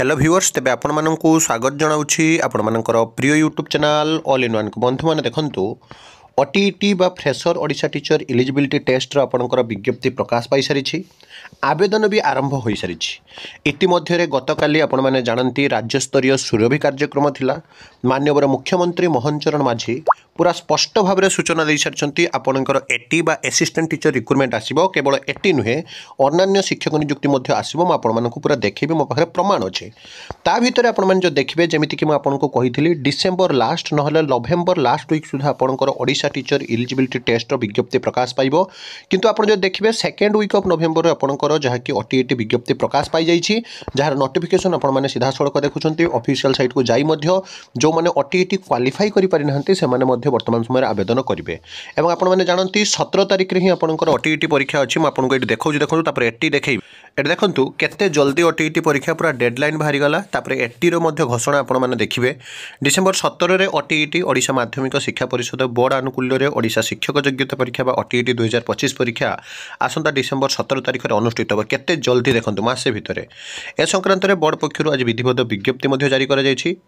Hello viewers तेबे आपण माननकु स्वागत जनाउछि आपण मानकर प्रिय YouTube channel all in one को बंधु माने देखंतु ओटीईटी बा fresher Odisha teacher eligibility test रो आपणकर विज्ञप्ति प्रकाश पाई सारिछि आवेदन भी आरंभ हो सारिछि इतिमध्यरे गतकाली आपण माने जानंती राज्य स्तरीय सुरभि कार्यक्रम थिला माननीय मुख्यमंत्री मोहन चरण माझी पूरा स्पष्ट भाव में सूचना दे सारी आपणकर एटी बा असिस्टेंट टीचर रिक्रुटमेंट आसो केवल एटी नुहे अन्य शिक्षक नियुक्ति आसो मुझे पूरा देखी मो पाखे प्रमाण अच्छे ता भितर आपण जो देखिए जमीक मुझे कही डिसेम्बर लास्ट ना नवेम्बर लास्ट वीक सुधा आपणकर ओडिशा टीचर एलिजिबिलिटी टेस्ट विज्ञप्ति प्रकाश पाइब किंतु आप जो देखिए सेकेंड वीक ऑफ नवेम्बर आपणकर जहाँकि ओटीईटी विज्ञप्ति प्रकाश पाई जाइए जार नोटिफिकेशन आपने सीधा सड़क देखुं ऑफिशियल साइट को जाई जो मैंने ओटीईटी क्वालिफाई कर वर्तमान समय आवेदन करेंगे और आपने जानते 17 तारिख में ही आपंकर ओटीईटी परीक्षा अच्छी मुझे ये देखा देखो एटी देखे ये देखूँ केते जल्दी ओटीईटी परीक्षा पूरा डेडलाइन बाहरीगला एटी घोषणा आपने देखिए डिसेम्बर 17 में ओटीईटी ओडिशा माध्यमिक शिक्षा परिषद बोर्ड आनुकूल्य ओडिशा शिक्षक योग्यता परीक्षा ओटीईटी 2025 परीक्षा आसंता डिसेम्बर 17 तारिख में अनुष्ठित हो केते जल्दी देखो मासे भितर ए संक्रांत में बोर्ड पक्षर आज विधिवत विज्ञप्ति जारी कर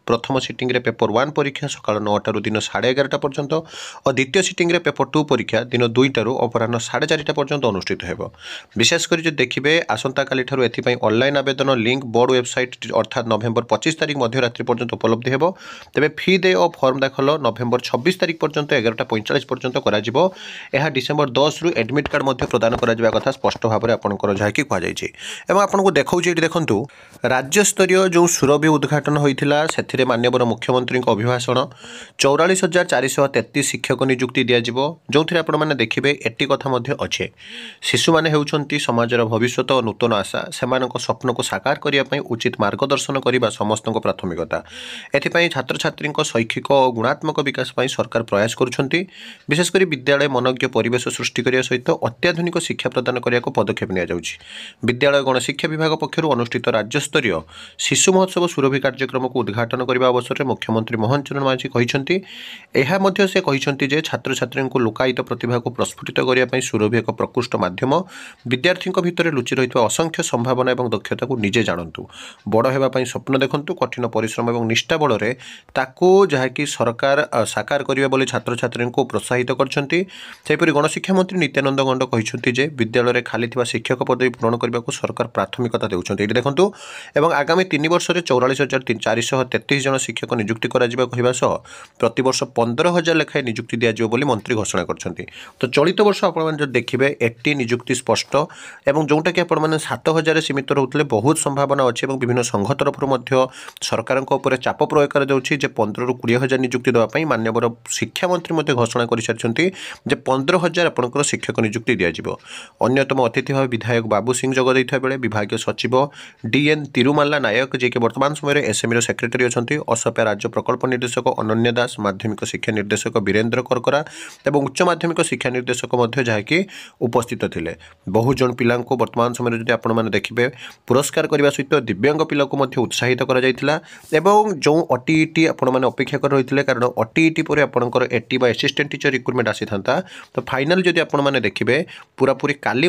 प्रथम सिटिंग पेपर 1 परीक्षा सका 9 दिन 11:30 पर्यंत और द्वितीय सिटिंग पेपर 2 परीक्षा दिन 2 अपराह 4:30 पर्यंत अनुष्ठित हो विशेषकर देखिए आसंता काली ठारू एथिपाई ऑनलाइन आवेदन लिंक बोर्ड वेबसाइट अर्थात नवेम्बर 25 तारिख मध्यरात्रि पर्यंत उपलब्ध हो तेज फी दे और फॉर्म दाखल नवेम्बर 26 तारिख पर्यंत 11:45 पर्यंत करा डिसेम्बर 10 रु एडमिट कार्ड प्रदान करा कथा स्पष्ट भाव में आपंकर जहाँकि कहुई आपको देखा ये देखूँ राज्य स्तरीय जो सुरभि उद्घाटन होता से माननीय मुख्यमंत्री अभिभाषण 44,433 शिक्षक नियुक्ति दिज्व जो थे आपने देखिए एटी कथा अच्छे शिशु मैंने होती समाजर भविष्य और नूतन आशा से स्वप्न को साकार करने उचित मार्गदर्शन करने समस्त प्राथमिकता एथिपाई छात्र छात्री शैक्षिक और गुणात्मक विकास सरकार प्रयास करुँच विशेषकर विद्यालय मनोज्ञ परिवेश सृष्टि करने सहित अत्याधुनिक शिक्षा प्रदान करने को पदक्षेप नि विद्यालय गणशिक्षा विभाग पक्षर अनुष्ठित राज्यस्तरीय शिशु महोत्सव सुरभि कार्यक्रम को उद्घाटन करने अवसर में मुख्यमंत्री मोहन चरण माझी से कहते छात्र छात्री लोकायित प्रतिभा को प्रस्फुटित करने सुरभि एक प्रकृष्ट माध्यम विद्यार्थी भितर लुचि रही असंख्य संभावना और दक्षता को निजे जानतु बड़ होगापी स्वप्न देखु कठिन परिश्रम और निष्ठा बल जहाँकि सरकार साकार करने छात्र छात्री को प्रोत्साहित करपरि गणशिक्षा मंत्री नित्यानंद गंड कहते विद्यालय में खाली शिक्षक पदवी पूरण करने को सरकार प्राथमिकता देते देखूँ और आगामी 3 वर्ष में 44,433 जन शिक्षक नियुक्ति कर प्रतिवर्ष 15,000 लेखाएं नियुक्ति दिज्व मंत्री घोषणा करछंती तो चलित वर्ष आप देखिए 80 नियुक्ति स्पष्ट और जोटा कि आपने 7,000 सीमित रोते बहुत संभावना अच्छी और विभिन्न संघ तरफ सरकार चाप प्रयोग कर 15,000 ରୁ 20,000 नियुक्ति देवाई माननीय शिक्षा मंत्री घोषणा कर सारी 15,000 आपंकर शिक्षक नियुक्ति दिज्व अन्यतम अतिथि भाव विधायक बाबू सिंह जोगद बेले विभाग सचिव डीएन तिरुमाला नायक जी वर्तमान समय एसएमई सेक्रेटरी अच्छा असप्या राज्य प्रकल्प निर्देशक अनन्या दास माध्यमिक शिक्षा निर्देशक वीरेन्द्र करकरा और उच्च माध्यमिक शिक्षा निर्देशक जहाँकि उपस्थित थे बहुजन पिला वर्तमान समय जो आपने देखिए पुरस्कार करने सहित दिव्यांग पिला को उत्साहित कर जो ओटीईटी आपने अपेक्षा कर रही कारण ओटीईटी पर आपंकर एटी बा असिस्टेंट टीचर रिक्रुटमेंट आसी था तो फाइनाल जब आपने देखिए पूरापूरी काली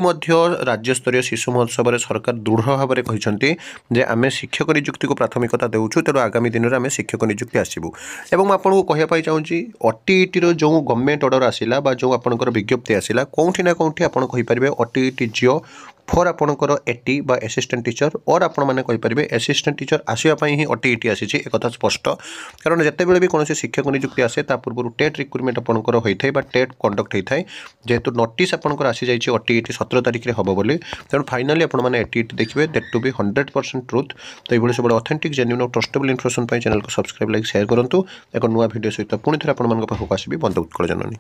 राज्य स्तरीय शिशु महोत्सव में सरकार दृढ़ भाव में कहते आम शिक्षक नियुक्ति को प्राथमिकता देउछु तेणु आगामी दिन में आम शिक्षक नियुक्ति आसबू एवं आपको कहवाई चाहूँगी ओटीईटी जो गवर्नमेंट ऑर्डर आसला जो आपंकर विज्ञप्ति आसला कौटी ना कौटी आप कहींपारे ओटीईटी जियो फॉर आपंकर एटी बा असिस्टेंट टीचर और आपण मैंने कहींपारे असिस्टेंट टीचर आसवाई ही ओटीईटी आसी एक स्पष्ट कारण जितेबाला भी कौन शिक्षक नियुक्ति आसे पूर्व टेट रिक्रुटमेंट आपंकर होता है टेट कंडक्ट होता है जेहेतु नोटिस आपंकर आसी जाइए ओटीईटी 17 तारिख में हम बोली तेणु फाइनाली आपने एटीईटी देखिए दैट टू बी 100% ट्रुथ तो ये सब ऑथेंटिक जेन्युइन और ट्रस्टेबल इन्फॉर्मेशन चैनल को सब्सक्राइब लाइक शेयर करूँ एक नुआ वीडियो सहित पुणी थे आपको आसबि बंद उत्कल जननी।